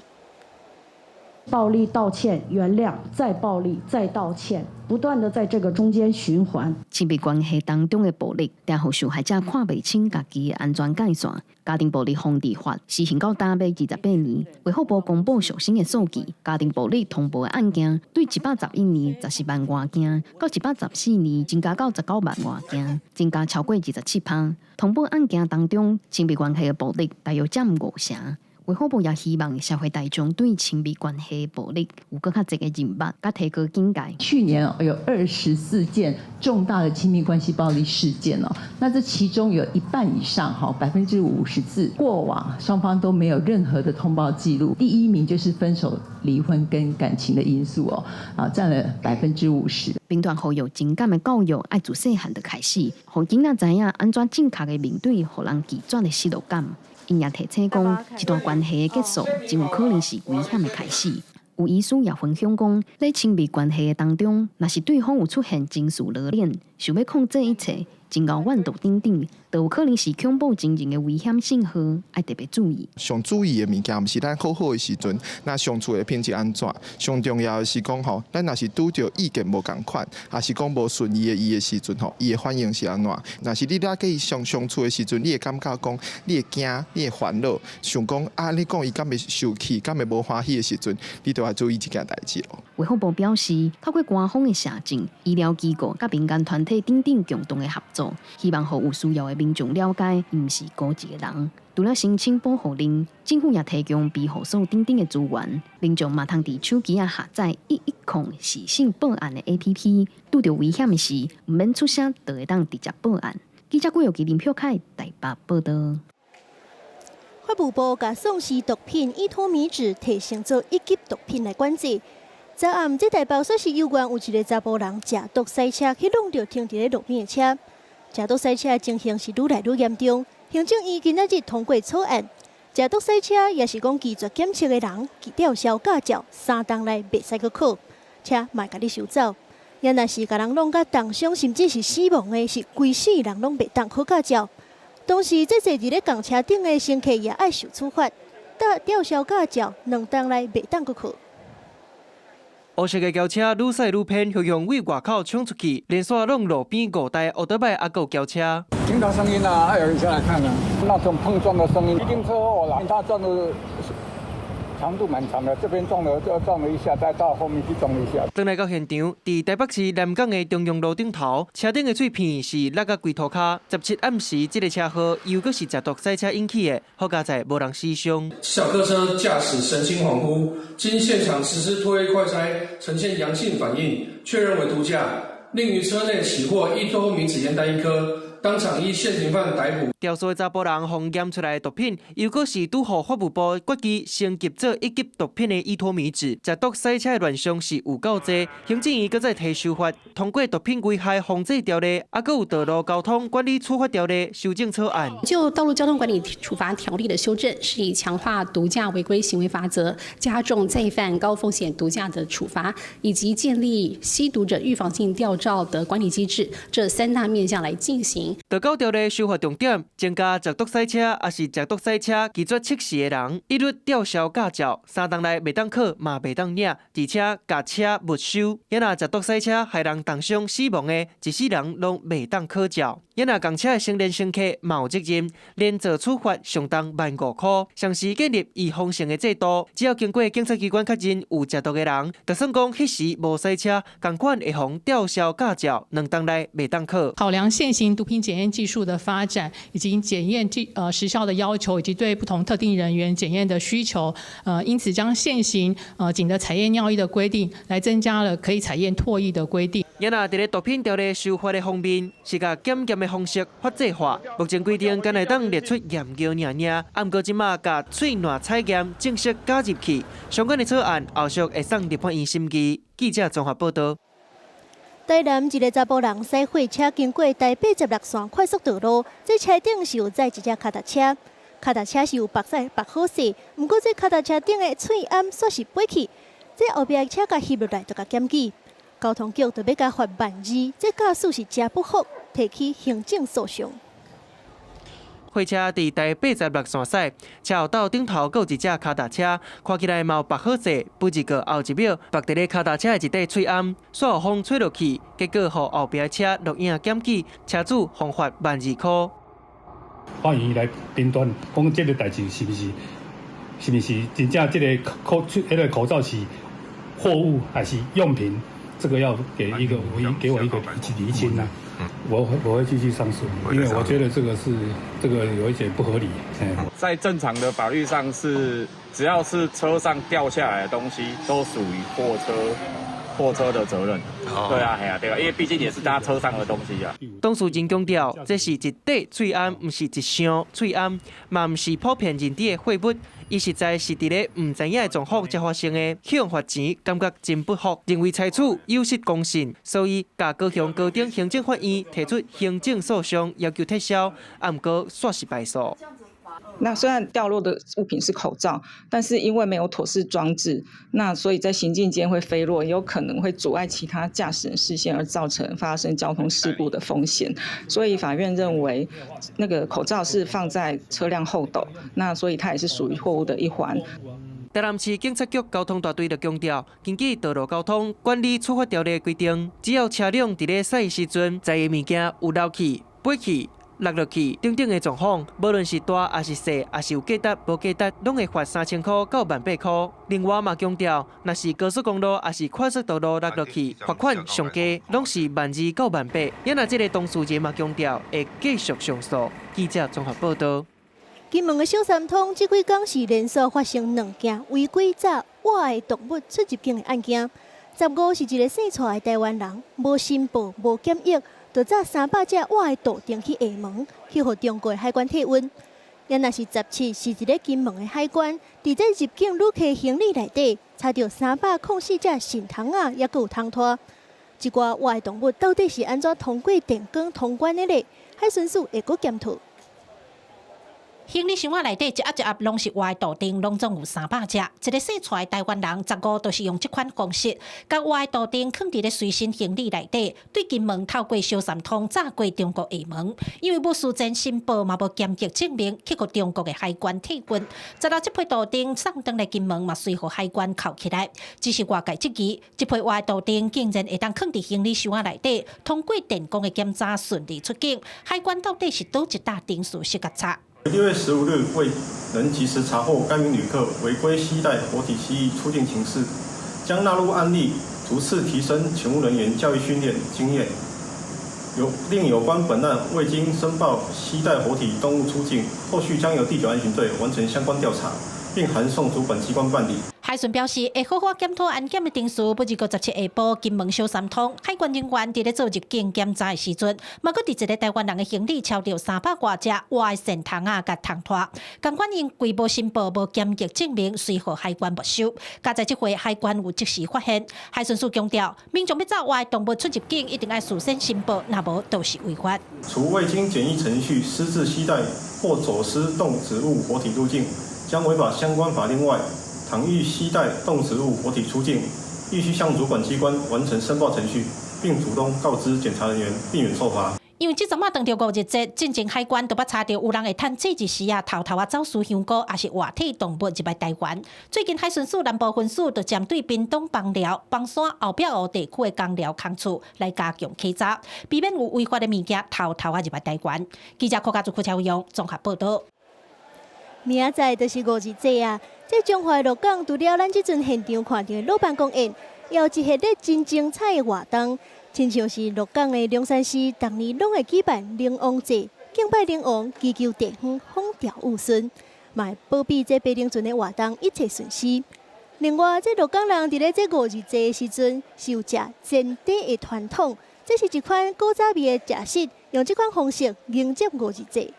Speaker 11: 暴力道歉、原諒，再暴力，再道歉，不斷的在這個中間循環。
Speaker 27: 親密關係當中的暴力，讓互受害者看不清家己的安全界線。家庭暴力防治法施行到8月28年，衛福部公布上新的數據，家庭暴力通報的案件，對111年14萬外件，到114年增加到19萬外件，增加超過27%。通報案件當中，親密關係的暴力大約佔5成。
Speaker 2: 衛福部也希望社會大眾對親密關係暴力有更加多的認識，加提高警戒。
Speaker 10: 去年有24件重大的親密關係暴力事件哦，那這其中有一半以上54%過往雙方都沒有任何的通報記錄。第一名就是分手、離婚跟感情的因素哦，佔了50%。
Speaker 2: 兵團呼籲情感的教育愛自細漢就開始，讓囡仔知影安怎正確的面對讓人拒絕的失落感。因也提醒講，一段關係的結束，真有可能是危險的開始。有醫師也分享講，在親密關係的當中，若是對方有出現情緒勒戀，想要控制一切，真熬怨毒等等，都有可能是恐怖情人的危險信號，要特別注意。
Speaker 12: 上注意的物件，毋是咱好好的時陣，那相處的品質安怎？上重要的是講吼，咱若是拄着意見無共款，還是講無順意的時陣吼，伊的反應是安怎？若是你咧跟伊相處的時陣，你會感覺講，你會驚，你會煩惱，想講你講伊敢會生氣，敢會無歡喜的時陣，你都要注意這件代誌咯。
Speaker 2: 衛福部表示，透過官方的社證、醫療機構、甲民間團體等等共同的合作，希望予有需要的民眾了解，伊毋是孤一個人。除了申請保護令，政府也提供庇護所等等的資源，民眾嘛通佇手機啊下載110時性報案的 APP， 拄着危險的時，毋免出聲，就會當直接報案。記者郭有基林票開台北報道。
Speaker 1: 法務部把送死毒品依托米脂提升做1級毒品來管制。昨暗在台北說是有關有一個查甫人食毒塞車去弄到停佇咧路邊的車，食毒塞車的情形是愈來愈嚴重。行政院今仔日通過草案，食毒塞車也是講拒絕檢測的人，其吊銷駕照3檔內袂使去考，車嘛甲你收走。也若是甲人弄甲重傷甚至是死亡的，是規世人攏袂當考駕照。同時，這坐佇咧公車頂的乘客也愛受處罰，吊銷駕照2檔內袂當去考。
Speaker 23: 黑色的轎車愈駛愈偏，向為外口衝出去，連續弄路邊5台奧多麥，還有轎車。
Speaker 13: 聽到聲音啊，還有人下來看啊，那種碰撞的聲音，一定車禍了。他撞的長度蠻長的，這邊撞了一下，再到後面去撞了一下。轉來到現場，在台北市南港的中央路頂頭，車頂的碎片是落個龜頭殼。17暗時，這個車禍又閣是食毒塞車引起的，好佳在無人死傷。
Speaker 14: 小客車駕駛神情恍惚，經現場實施唾液快篩，呈現陽性反應，確認為毒駕，另於車內起獲依托米脂菸彈1顆。當場依現行犯逮捕。吊銷的查甫人洪驗出來的毒品，又閣是拄予法務部決議升級做1級毒品的依托米脂，食毒塞車的亂象是有夠多。行政院閣再提修法，通過毒品危害防制條例，還閣有道路交通管理處罰條例修正草案。
Speaker 15: 就道路交通管理處罰條例的修正，是以強化毒駕違規行為罰則，加重再犯高風險毒駕的處罰，以及建立吸毒者預防性吊照的管理機制，這3大面向來進行。道交條例修法重點，增加食毒塞車，也是食毒塞車拒絕測試的人，一律吊銷駕照，3檔內袂當考，嘛袂當領，而且駕車沒收。也若食毒塞車害人重傷死亡的，一世人攏袂當考照。也若共車的成年乘客嘛有責任，連坐處罰上重15000塊。像是建立預防性的制度，只要經過警察機關確認有食毒的人，就算講迄時無塞車，同款會防吊銷駕照，2檔內袂當考。
Speaker 20: 考量現行毒品檢驗技術的發展，以及檢驗時效的要求，以及對不同特定人員檢驗的需求，因此將現行僅的採驗尿液的規定，來增加了可以採驗唾液的規定。
Speaker 23: 也若佇咧毒品條例修法的方面，是甲檢驗的方式法制化。目前規定，敢會當列出驗尿爾，毋過即馬甲喙瘰採驗正式加入去。相關的草案後續會送立法院審議。記者綜合報道。
Speaker 1: 台南一個查甫人駛貨車經過台北16線快速道路，這車頂是有載一隻腳踏車，腳踏車是有白好勢，毋過這腳踏車頂的喙罨煞是飛去，這後邊的車甲翕落來就甲檢舉，交通局就要甲罰12000，這駕駛是真不服，提起行政訴訟。
Speaker 23: 貨車佇台北16線駛，車後斗頂頭閣有一隻腳踏車，看起來嘛有白好勢，不一個後一秒，白佇咧腳踏車的一塊喙罨，煞有風吹落去，結果互後邊的車錄影檢舉，車主罰12000塊。
Speaker 13: 歡迎來評斷，講這個代志是不是真正這個口罩是貨物還是用品？
Speaker 5: 這個要給我一個釐清啊。我會繼續上訴，因為我覺得這個有一點不合理。
Speaker 9: 在正常的法律上是，只要是車上掉下來的東西，都屬於貨車的責任。對啊，因為畢竟也是大家車上的東西啊。
Speaker 23: 董事長強調，這是一塊翠暗，不是一箱翠暗，嘛不是普遍認知的廢物。伊實在是佇咧唔知影的狀況才發生的，向罰錢感覺真不服，認為採取有失公信，所以甲高雄高等行政法院提出行政訴訟，要求撤銷，啊不過煞是敗訴。
Speaker 16: 那雖然掉落的物品是口罩，但是因為沒有妥適裝置，那所以在行進間會飛落，有可能會阻礙其他駕駛人視線，而造成發生交通事故的風險。所以法院認為，那個口罩是放在車輛後斗，那所以它也是屬於貨物的一環。
Speaker 23: 台南市警察局交通大隊就強調，根據道路交通管理處罰條例規定，只要車輛佇咧駛時陣，載的物件有漏氣、飛去、落落去等等的狀況，無論是大還是細，還是有價值無價值，攏會罰3000塊到18000塊。另外嘛強調，若是高速公路還是快速道路落落去，罰款上加攏是12000到18000。也那這個董事長嘛強調，會繼續上訴。記者綜合報道。
Speaker 1: 金門的小三通這幾天是連續發生2件違規抓野的動物出入境的案件。15是一個生出來的台灣人，無申報、無檢疫，就抓300隻野的杜定去廈門，去予中國的海關體溫。也那是17是一個金門的海關，佇這入境旅客行李內底查到304隻新蟲仔，也閣有蟲拖。這掛野的動物到底是安怎通過電光通關的呢？海巡署會閣檢討。
Speaker 17: 行李箱仔內底一盒一盒攏是野杜定，攏總有300隻。一個生出來台灣人，15都是用這款方式，將野杜定放佇咧隨身行李內底，對金門透過小三通炸過中國廈門。因為無事前申報，嘛無檢疫證明，去予中國的海關體溫。直到這批杜定送轉來金門，嘛隨予海關扣起來。只是外界質疑，這批野杜定竟然會當放佇行李箱仔內底，通過電工的檢查順利出境。海關到底是倒一大定數去檢查？6月15日，
Speaker 18: 未能及時查獲該名旅客違規攜帶活體蜥蜴出境情事，將納入案例，逐次提升勤務人員教育訓練經驗。另有關本案未經申報攜帶活體動物出境，後續將由第9安巡隊完成相關調查，並函送主管機關辦理。海巡表示，會好好檢討安檢的定數。不過17下晡，金門小三通海關人員佇咧做入境檢查的時陣，嘛佫佇一個台灣人的行李超到300多隻野線蟲仔甲蟲拖。共款因規無申報、無檢疫證明，隨予海關沒收。加在這回海關有即時發現，海巡署強調，民眾要抓野動物出入境，一定要事先申報，若無都是違法。除未經檢疫程序私自攜帶或走私動植物活體入境，將違反相關法令外，倘欲攜帶動植物活體出境，必須向主管機關完成申報程序，並主動告知檢查人員，避免受罰。
Speaker 17: 因為這陣啊，當着5日節，進前海關都捌查到有人會趁這一時啊，偷偷啊走私香菇，也是活體動物入來台灣。最近海巡署南部分署就針對屏東枋寮、枋山後壁湖地區的工寮空厝來加強稽查，避免有違法的物件偷偷啊入來台灣。記者柯家族柯超陽綜合報道。明仔載就是5日節啊！在中華鹿港，除了咱這陣現場看到的老辦公園，也有一系列真精彩的活動，親像是鹿港的龍山寺，當年攏會舉辦靈王祭，敬拜靈王，祈求地方風調雨順，嘛保庇這白靈圳的活動一切順遂。另外，這鹿港人佇咧這5日節的時陣，是有食煎底的傳統，這是一款古早味的食食，用這款方式迎接5日節。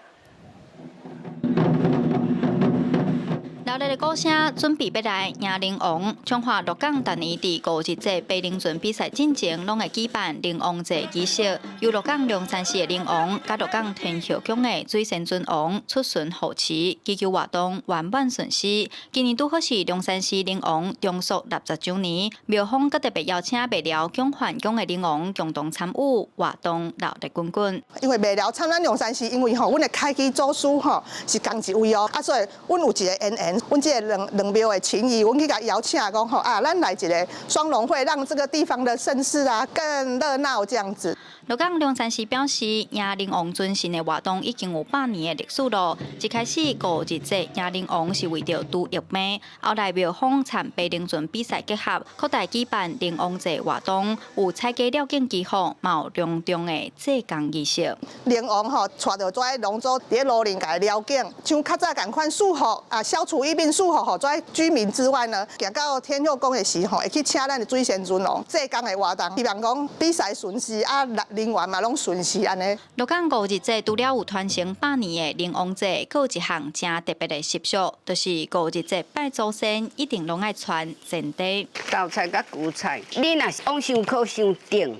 Speaker 17: 熱烈的鼓聲準備要來迎靈王。中華鹿港逐年佇5日節白靈圳比賽進前，攏會舉辦靈王祭儀式，由鹿港龍山寺的靈王、甲鹿港天後宮的水仙尊王出巡護持，祈求活動圓滿順遂。今年拄好是龍山寺靈王中屬60週年，廟方閣特別邀請麥寮宮環宮的靈王共同參與活動，熱烈滾滾。因為麥寮參咱龍山寺，因為阮的開基祖師是同一位哦，所以阮有一個緣緣。阮這個兩廟的情誼，阮去甲邀請講吼啊，咱來一個雙龍會，讓這個地方的盛事啊更熱鬧這樣子。
Speaker 3: 鹿港龍山市表示，椰林王尊神的活動已經有100年的歷史了。一開始5日節椰林王是為着拄疫病，後來廟方參白靈尊比賽結合，擴大舉辦靈王節活動，有採集了解記號，嘛有隆重的祭公儀式。
Speaker 19: 靈王吼帶着遮個龍舟佇路林甲了解，像較早共款祝福啊，消除疫病祝福吼，遮居民之外呢，行到天後宮的時候，會去請咱的水仙尊王祭公的活動，希望講比賽順時啊。人員嘛，攏順時安尼。
Speaker 3: 鹿港5日節除了有傳承100年的靈王節，還有一項正特別的習俗，就是5日節拜祖先一定攏愛傳前地。
Speaker 21: 豆菜甲韭菜，你若是往上靠上頂。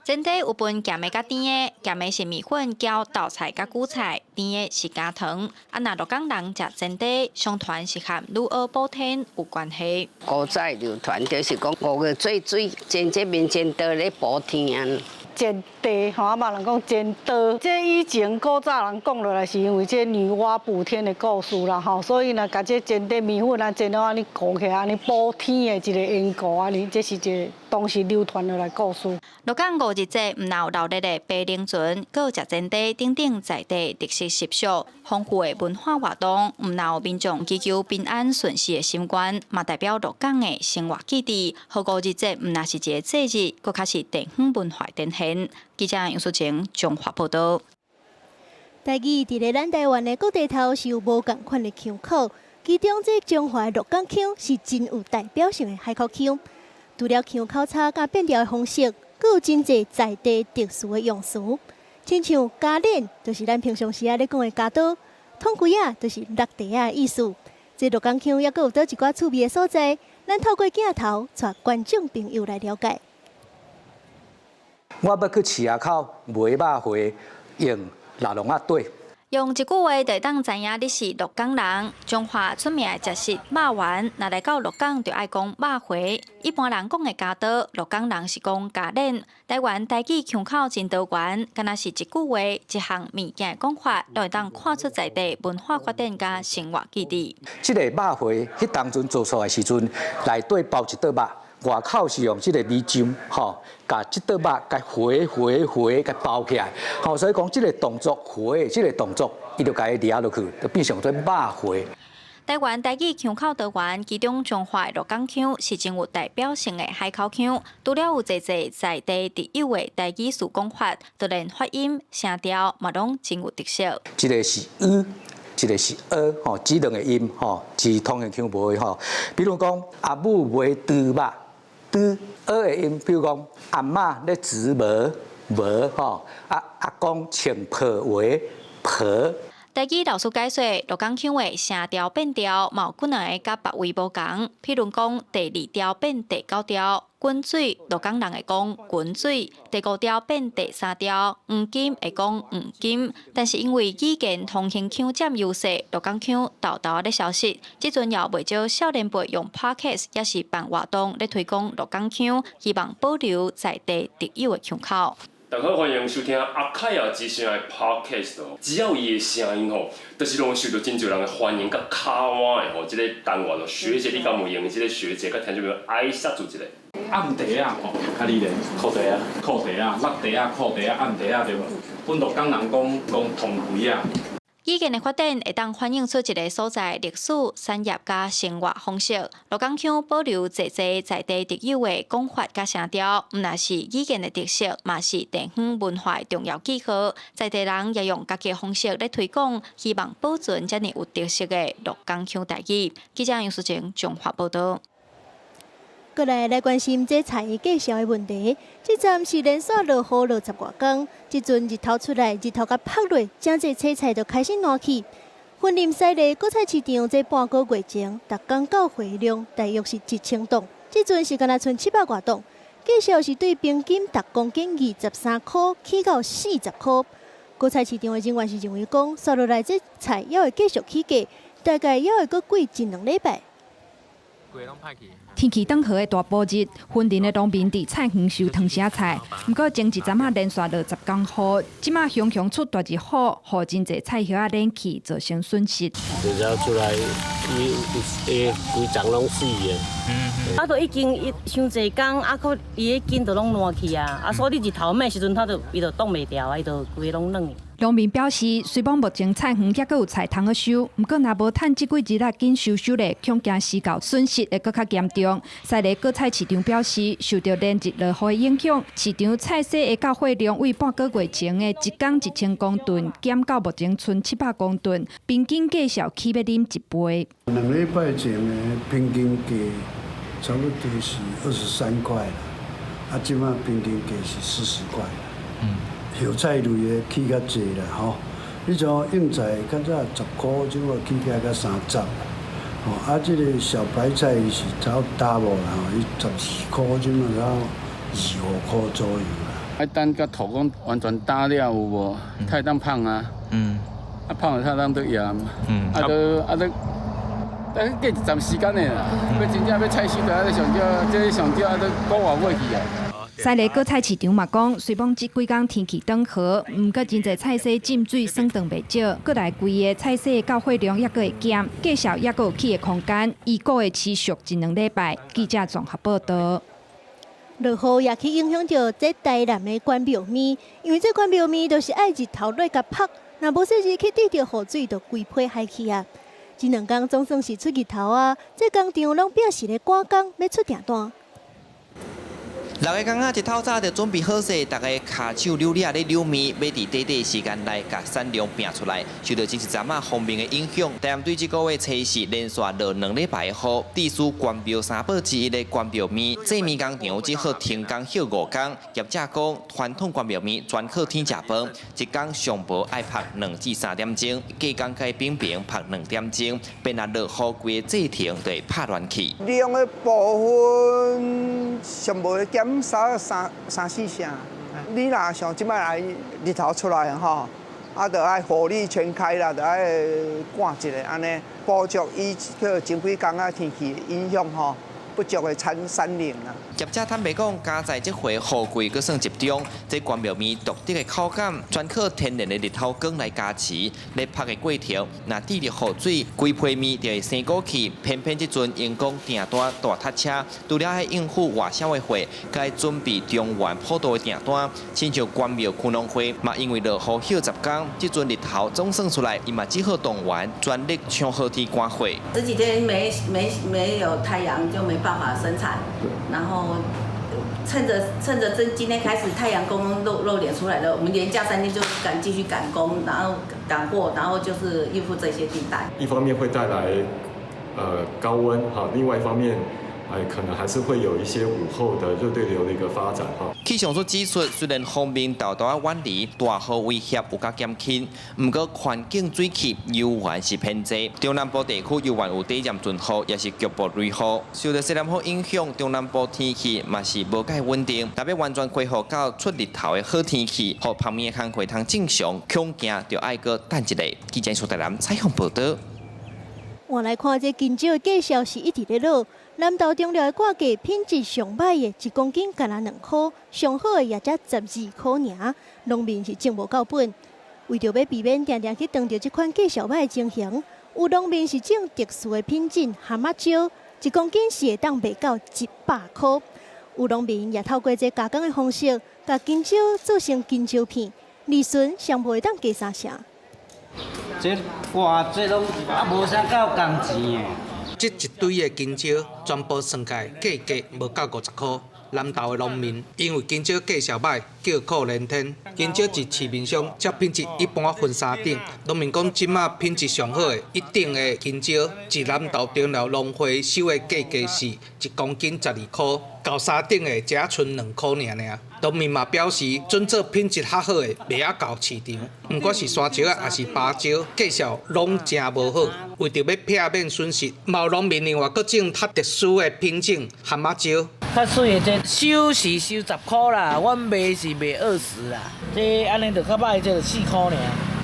Speaker 3: 前地有分鹹的甲甜的，鹹的是米粉攪豆菜甲韭菜，甜的是加糖。啊，若鹿港人食前地，相傳是和女兒補天有關係。
Speaker 21: 古早流傳就是講5月做水，前這面前道咧補天。
Speaker 11: 前地吼，嘛人講前道，這以前古早人講落來是因為這女媧補天的故事啦吼，所以呢，甲這前地米粉啊，前頭安尼裹起來，安尼補天的一個緣故啊，你這是一個當時流傳落來故事。
Speaker 3: 鹿港5日節唔鬧鬧熱的白靈尊，還有食前地等等在地特色習俗，豐富的文化活動，唔鬧民眾祈求平安順遂的心願，嘛代表鹿港的生活基地。好5日節唔那是一個節日，佫較是地方文化展現。記者楊淑晴綜合報道。
Speaker 1: 台語佇咧咱台灣的各地頭是有無共款的腔口，其中這中華鹿港腔是真有代表性的海口腔。除了腔口差甲變調的方式，佫有真濟在地特殊的用詞，親像加鏈，就是咱平常時咧講的加刀；捅龜仔，就是落地仔的意思。這鹿港腔也佫有倒一寡趣味的所在，咱透過鏡頭帶觀眾朋友來了解。
Speaker 22: 我要去市仔口買肉貨，用六龍仔粿。
Speaker 3: 用一句話就當知影你是鹿港人。中華出名的食食肉丸，若來到鹿港就愛講肉貨。一般人講的加刀，鹿港人是講加鏈。台灣台語腔口真多元，敢若是一句話、一項物件的講法，都會當看出在地文化發展甲生活基地。
Speaker 22: 這個肉貨，迄當陣做出來時陣，內底包一桌肉。外口是用這個米漿，吼，把這桌肉給回給包起來，吼，所以講這個動作回，這個動作，伊就給它抓落去，就變成做肉回。
Speaker 3: 台灣台語腔口多元，其中中華的鹿港腔是真有代表性的海口腔，除了有儕儕在地特有的台語詞講法，就連發音、聲調嘛攏真有特色。
Speaker 22: 這個是一個是吼，這兩個音吼是通行腔無的吼，比如講阿母買豬肉。的音，比如講阿嬤咧煮無吼，阿公穿婆鞋婆。
Speaker 3: 台語老師解說，鹿港腔的聲調變調，嘛有可能會甲別位無同。譬如講第2調變第9調，滾水，鹿港人會講滾水；第5調變第3調，黃金會講黃金。但是因為語言通行腔佔優勢，鹿港腔豆豆咧消失。即陣也袂少少年輩用 Podcast 也是辦活動咧推廣鹿港腔，希望保留在地特有的腔口。
Speaker 24: 大家好，歡迎收聽阿凱亞之聲的 Podcast 哦。只要伊的聲音吼，就是攏受到真濟人的歡迎甲卡哇的吼，即個單元哦，學姐你敢有用？即個學姐甲聽眾朋友愛殺住一個。
Speaker 9: 暗地啊，吼，較厲害，褲地啊，褲地啊，落地啊，褲地啊，暗地啊，對無？阮鹿港人講通鬼啊。
Speaker 3: 語言的發展會當反映出一個所在歷史、產業甲生活方式。鹿港腔保留儕儕在地特有的講法甲聲調，毋但是語言的特色，嘛是地方文化的重要記號。在地人也用家己的方式來推廣，希望保存遮爾有特色的鹿港腔台語。記者楊淑晴綜合報道。過來關心這菜的介紹的問題。這站是連續落雨落10外天，這陣日頭出來，日頭甲曬落，真濟青菜就開始爛起。雲林西的果菜市場這半個月前，逐天到貨量大約是1000噸，這陣是敢若剩700多噸。介紹是對平均10公斤23塊起到40塊。果菜市場的人員是認為講，刷落來這菜還會繼續起價，大概還會擱貴1-2禮拜。
Speaker 4: 天氣轉好的大補日，雲林的農民佇菜園收燙蝦菜，不過前一陣連續落10天雨，即馬熊熊出大日雨，互真濟菜葉仔冷去，造成損失。
Speaker 6: 就了出來，伊規場攏死的。
Speaker 7: 都已經傷濟工，佫伊個根都攏爛去啊！所以你日頭猛時陣，伊就擋袂掉啊，伊就規個攏軟。
Speaker 4: 農民表示，雖講目前菜園抑閣有菜通去收，毋過若無趁即幾日緊收咧，恐驚時到損失會閣較嚴重。西螺果菜市場表示，受到連日落雨的影響，市場菜薽的交貨量為半個月前的一天1000公噸，減到目前剩700公噸，平均價小起要啉1倍。
Speaker 8: 2禮拜前的平均價差不多是23塊，啊，即馬平均價是40塊。油菜類的起較濟啦，吼！你像應菜較早10塊，即馬起價到30，吼！啊，即個小白菜是差 double 啦，吼！伊14塊，即馬到25塊左右啦。
Speaker 25: 啊，等甲土講完全打了有無？太當芳啊！啊，芳了太當都嚴。但是過一陣時間的啦，要真正要採收，就要上少，這上少啊，都5月尾去啊。
Speaker 4: 西螺果菜市場嘛講，雖講這幾天天氣轉好，毋過真濟菜薽浸水酸長袂少，過來規個菜薽的交貨量抑閣會減，價數抑閣有起的空間，預估會持續1-2禮拜。記者綜合報道。
Speaker 1: 落雨也去影響到這台南的關廟麵，因為這關廟麵都是愛日頭落甲拍，若無說是去滴到雨水，就規批海去啊。這2天總算是出日頭啊，這工廠攏表示咧趕工要出訂單。
Speaker 26: 6個工仔一透早就準備好勢，大家骹手溜咧咧溜麵，要佇短短時間內甲產量拼出來。受到前一陣仔鋒面的影響，台南對這個月初4連續落2禮拜的雨，地屬關廟三寶之一的關廟麵，製麵工廠只好停工休5天。業者講，傳統關廟麵專靠天食飯，一天上無愛拍2至3點鐘，加工該平平拍2點鐘，變若落雨，規個製程就會拍亂去。
Speaker 27: 量的部分上無減少3、4成。你若像即擺來日頭出來吼，啊，就愛火力全開啦，就愛趕一下安尼，補足伊個前幾工啊天氣影響吼。 不足的產能啊！
Speaker 26: 業者坦白講，加在這回雨季佫算集中，這關廟麵獨特的口感，全靠天然的日頭光來加持。咧拍的過程，若滴入雨水，規批麵就會生過去。偏偏這陣因公訂單大塞車，除了喺應付外銷的貨，該準備中原普渡的訂單。親像關廟區農會嘛，因為落雨休10天，這陣日頭總算出來，伊嘛只好動員全力搶好天趕貨。
Speaker 7: 這幾天沒有太陽就沒辦法生產，然後趁着今天開始太陽公露臉出來了，我們連假3天就繼續趕工，然後趕貨，然後就是應付這些訂單。
Speaker 28: 一方面會帶來高溫哈，另外一方面可能還是會有一些午後的熱對流的一個發展哈。
Speaker 26: 氣象署指出，雖然鋒面豆豆遠離，大雨威脅有較減輕，不過環境水汽猶原是偏濟。中南部地區猶原有短暫陣雨，也是局部雷雨。受到西南風影響，中南部天氣嘛是無介穩定。若要完全恢復到出日頭的好天氣，和旁邊的工會通正常，恐驚就愛擱等一下。記者蘇台南採訪報道。
Speaker 1: 換來看這金蕉的價數是一直在落。南投中寮的掛價品質上歹的1公斤干那2塊，上好的也才12塊爾。農民是種無夠本，為着要避免常常去撞到這款價數歹的情形，有農民是種特殊的品種蛤蟆蕉，1公斤是會當賣到100塊。有農民也透過這加工的方式，把金蕉做成金蕉片，利潤上無會當加3成。
Speaker 29: 這掛這攏無啥夠工錢的。
Speaker 30: 這一堆的金蕉全部算起來價格無到50塊。南投的農民因為金蕉價數歹，叫苦連天。金蕉佇市面上這品質一般分3等。農民講，即馬品質上好的1等的金蕉，自南投中寮農會收的價格是1公斤12塊，到3等的只剩2塊爾。農民嘛表示，準做品質較好的袂曉到市場，毋管是山蕉啊，還是芭蕉，價數攏真無好。為着要避免損失，嘛有農民另外閣種較特殊的品種蛤蟆蕉。
Speaker 29: 較水的這收是收10塊啦，阮賣是賣20啦。這安尼就較歹，這就4塊爾。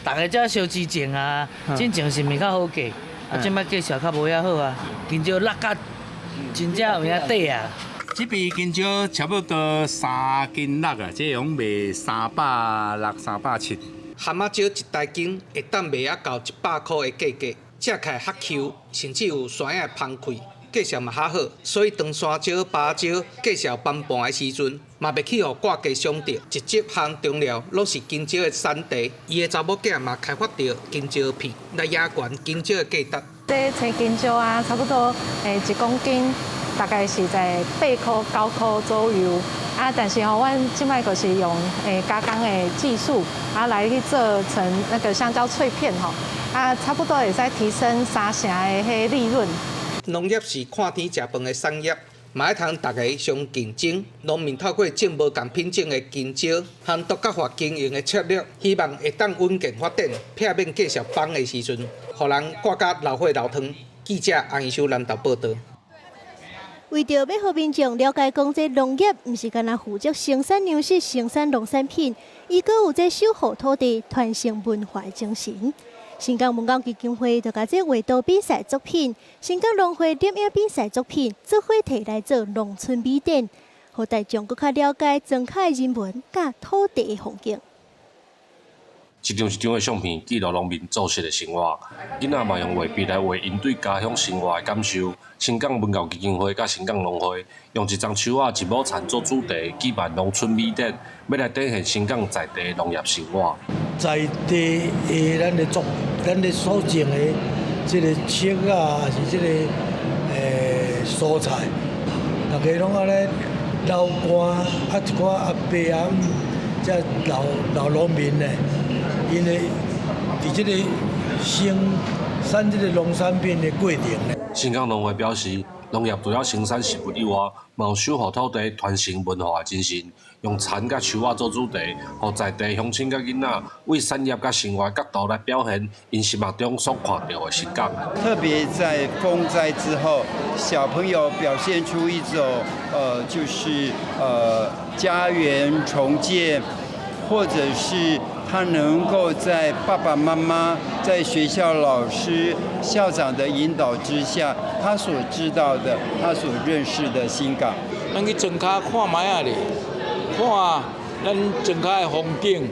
Speaker 29: 大家遮燒之前啊，之前是賣較好價，啊，即擺價數較無遐好啊。金蕉落甲真正有影底啊！
Speaker 28: 这边香蕉差不多3斤6啊，这样卖360、370。
Speaker 30: 蛤蟆蕉一大斤会当卖啊到100块的价格，食起来较 Q， 甚至有酸的芳气。介绍嘛较好，所以长山蕉、芭蕉介绍斑盘的时陣，嘛袂去互掛價傷着，直接含中料攏是香蕉的產地。伊的查某囝嘛開發着香蕉片來壓懸香蕉的價值。
Speaker 2: 這青香蕉啊，差不多1公斤大概是在8塊、9塊左右。啊，但是吼，阮即擺就是用加工的技術，啊來去做成那個香蕉脆片吼，啊差不多會使提升3成的迄利潤。
Speaker 30: 農業是看天食飯的產業，嘛愛通大家相競爭。農民透過種無共品種的香蕉和獨角化經營的策略，希望會當穩健發展，避免繼續崩的時陣，互人掛甲老火老湯。記者洪義修南投報道。
Speaker 1: 為着要互民眾了解講，這農業毋是干那負責生產糧食、生產農產品，伊閣有這守護土地、傳承文化的精神。新港文教基金會就甲這畫圖比賽作品、新港農會攝影比賽作品做伙提來做農村美展，互大眾更較了解莊腳的人文甲土地的風景。
Speaker 5: 一張一張的相片記錄農民做事的生活，囡仔嘛用畫筆來畫因對家鄉生活的感受。新港文教基金會甲新港農會用一張樹仔、一畝田做主題，舉辦農村美展，要來展現新港在地農業生活。
Speaker 10: 在地的咱的所種的這個菜啊，還是這個蔬菜，大家攏安尼流汗啊，一寡阿伯啊，即老農民呢，因為佇這個生產這個農產品的過程呢。
Speaker 5: 新港農會表示，農業除了生產食物以外，嘛有守護土地、傳承文化的精神，用田甲樹仔做主題，互在地鄉親甲囡仔為產業甲生活角度來表現因心目中所看到的新港。
Speaker 12: 特別在風災之後，小朋友表現出一種就是家園重建，或者是他能夠在爸爸媽媽、在學校老師、校長的引導之下，他所知道的、他所認識的新港。
Speaker 29: 咱去莊腳看覓仔咧，看咱莊腳的風景、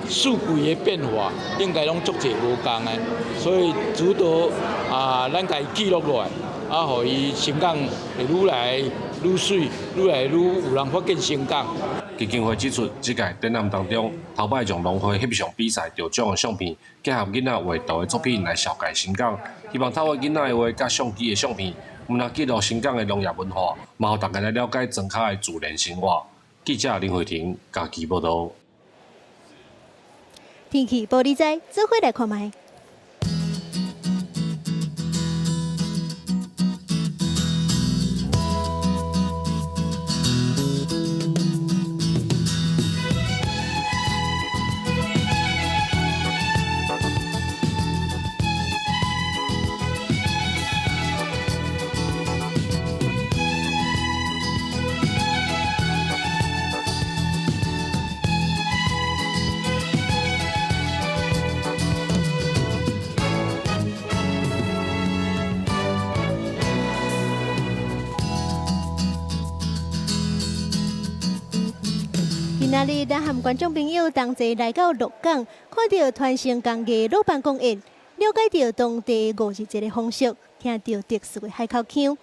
Speaker 29: 四季的變化，應該攏足儕無共的，所以值得咱家記錄落來，互伊新港會愈來愈水，愈來愈有人發現新港。
Speaker 5: 基金會指出，這屆展覽當中，頭擺將農會翕相比賽得獎的相片，結合囡仔畫圖的作品來紹介新港，希望透過囡仔的畫甲相機的相片，唔但記錄新港的農業文化，嘛互大家來了解莊腳的自然生活。記者林慧婷家己報道。
Speaker 1: 天氣報你知，做伙來看覓。今仔日，咱和觀眾朋友同齊來到鹿港，看到傳承工藝老板公園，了解到當地五日節的風俗，聽到特殊的海口腔。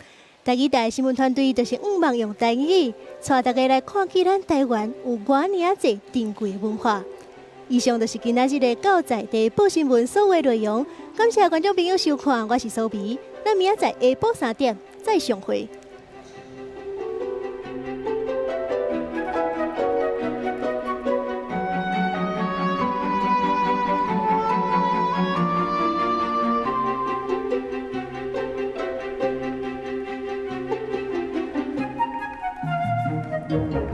Speaker 1: 台語台新聞團隊就是望用台語，帶大家來看見咱台灣有偌爾濟珍貴的文化。以上就是今仔日的到在地報新聞所有內容，感謝觀眾朋友收看，我是蘇眉，咱明仔載下晡3點再相會。
Speaker 10: Thank you.